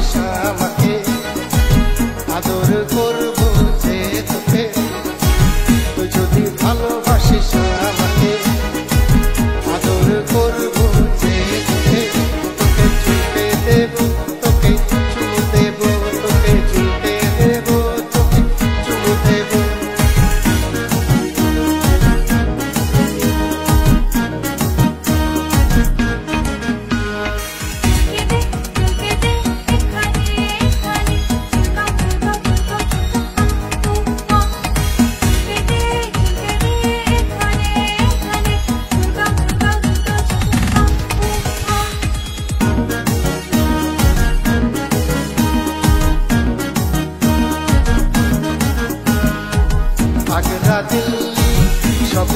ভালোবাসিস আমাকে, আদর করব যে তোকে, তুই যদি ভালোবাসিস আমাকে, আদর করব যে তোকে, তোকে ছুঁতে দেব, তোকে চুমু দেব, তোকে ছুঁতে দেব, তোকে চুমু দেব। আগ্রা দিল্লি সব